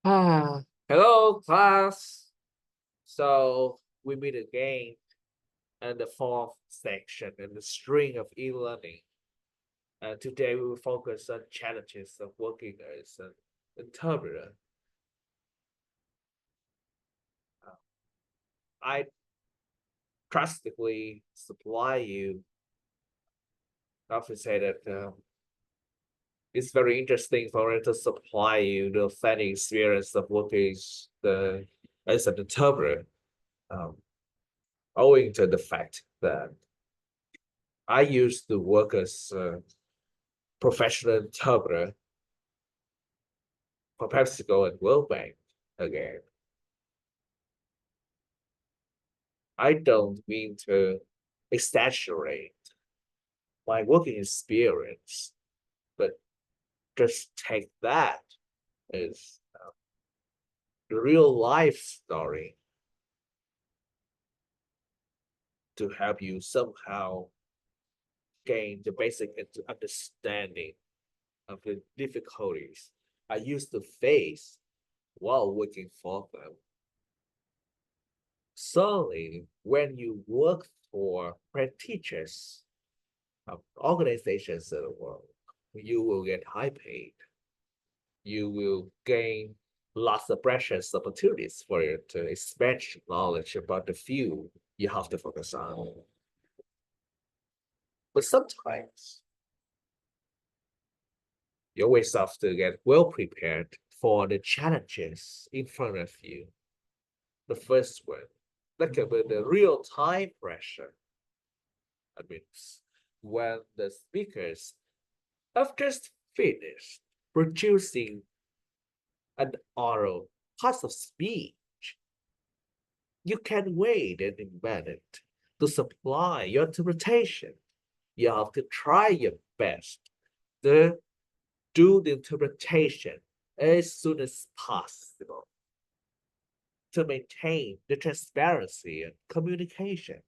Hello, class. So we meet again in the fourth section in the string of e-learning. And today we will focus on challenges of working as an interpreter. Uh, I drastically supply you. I have to say that it's very interesting for it to supply you the authentic experience of working as an interpreter, um, owing to the fact that I used to work as a professional interpreter for PepsiCo and World Bank again. I don't mean to exaggerate my working experience, but just take that as the real life story to help you somehow gain the basic understanding of the difficulties I used to face while working for them. Certainly, when you work for prestigious organizations in the world, you will get high paid. You will gain lots of precious opportunities for you to expand knowledge about the field you have to focus on. But sometimes you always have to get well prepared for the challenges in front of you. The first one, that can be the real time pressure. I mean, when the speakers have just finished producing an oral part of speech, you can wait a minute to supply your interpretation. You have to try your best to do the interpretation as soon as possible to maintain the transparency and communication.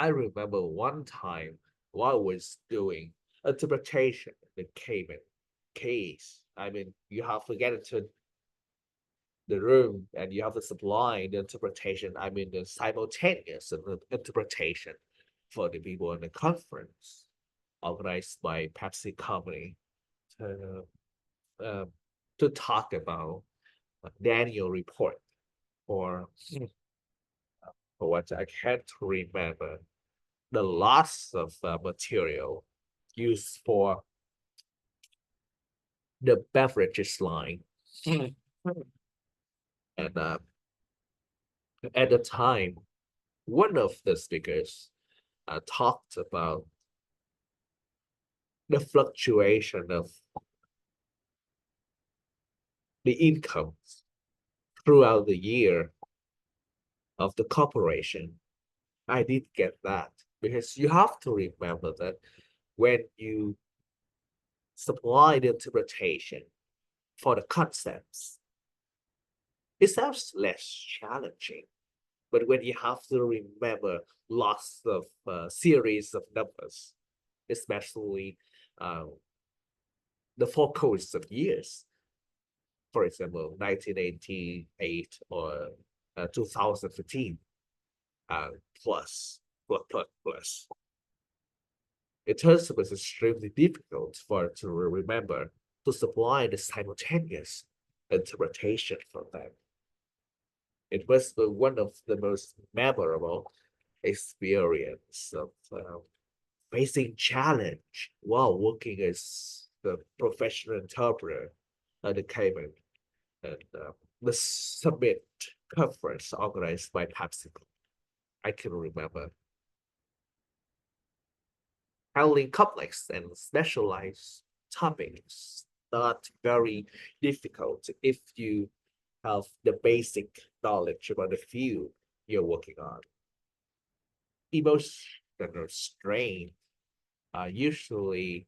I remember one time while I was doing interpretation in the Cayman case. I mean, you have to get into the room and you have to supply the interpretation. I mean, the simultaneous interpretation for the people in the conference organized by Pepsi company to uh, to talk about the annual report or for what I can't remember the lots of material used for the beverages line. And at the time, one of the speakers talked about the fluctuation of the incomes throughout the year of the corporation. I did get that because you have to remember that when you supply the interpretation for the concepts, it sounds less challenging. But when you have to remember lots of series of numbers, especially uh, the four codes of years, for example, 1988 or 2015, uh, plus, plus. It turns out extremely difficult for it to remember to supply the simultaneous interpretation for them. It was one of the most memorable experience of facing challenge while working as the professional interpreter at the Cayman and the summit conference organized by PepsiCo. I can remember handling complex and specialized topics not very difficult if you have the basic knowledge about the field you're working on. Emotional strain usually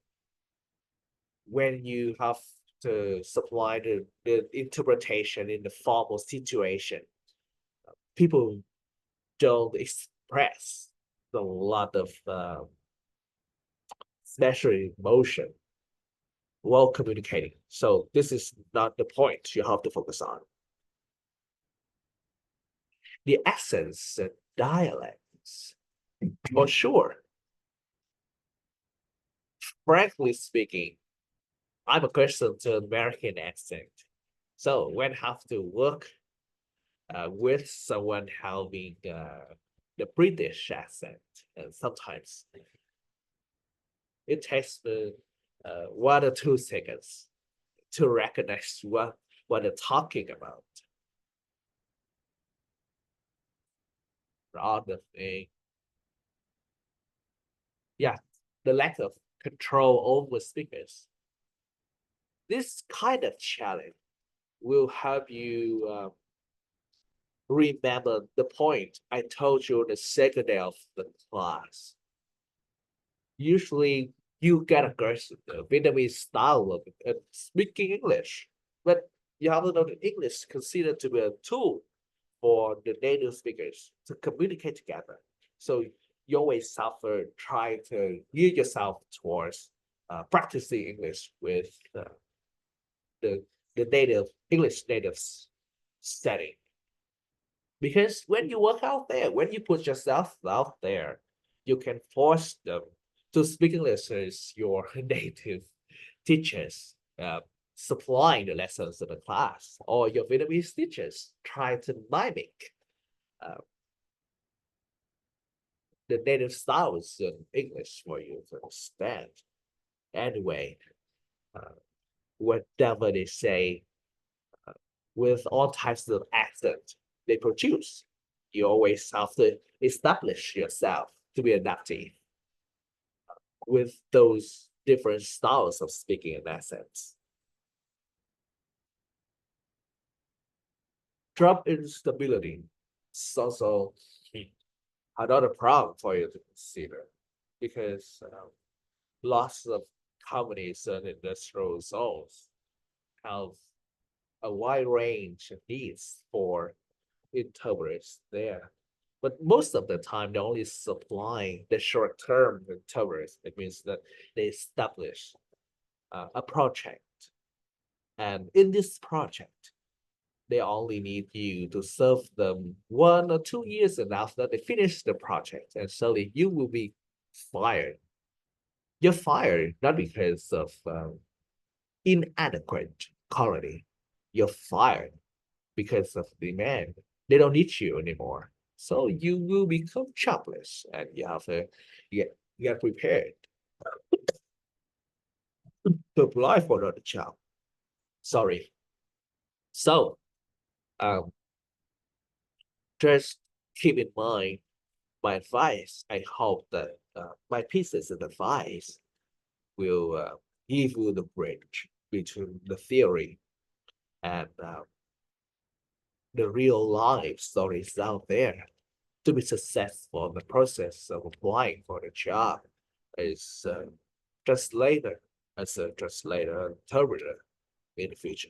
when you have to supply the interpretation in the formal situation, people don't express a lot of special emotion well communicating. So this is not the point you have to focus on. The accents and dialects. For sure, frankly speaking, I'm accustomed to American accent. So when I have to work with someone having the British accent, and sometimes it takes me 1 or 2 seconds to recognize what they're talking about. Rather thing, yeah, the lack of control over speakers. This kind of challenge will help you remember the point I told you the second day of the class. Usually, you get aggressive, the Vietnamese style of speaking English, but you have to know that English is considered to be a tool for the native speakers to communicate together. So you always suffer trying to gear yourself towards practicing English with the the native English natives setting. Because when you work out there, when you put yourself out there, you can force them to speak English as your native teachers supplying the lessons in the class, or your Vietnamese teachers try to mimic uh, the native styles in English for you to understand. Anyway, uh, whatever they say, with all types of accent they produce, you always have to establish yourself to be adaptive with those different styles of speaking and accents. Job instability is also another problem for you to consider because lots of companies and industrial zones have a wide range of needs for interpreters there. But most of the time, they're only supplying the short-term interpreters. It means that they establish a project. And in this project, they only need you to serve them 1 or 2 years, and after they finish the project, and suddenly you will be fired. You're fired not because of inadequate quality. You're fired because of demand. They don't need you anymore. So you will become jobless, and you have to get prepared to apply for another job. Sorry. So um, just keep in mind my advice. I hope that my pieces of advice will give you the bridge between the theory and the real life stories out there to be successful in the process of applying for the job is translator as a translator interpreter in the future.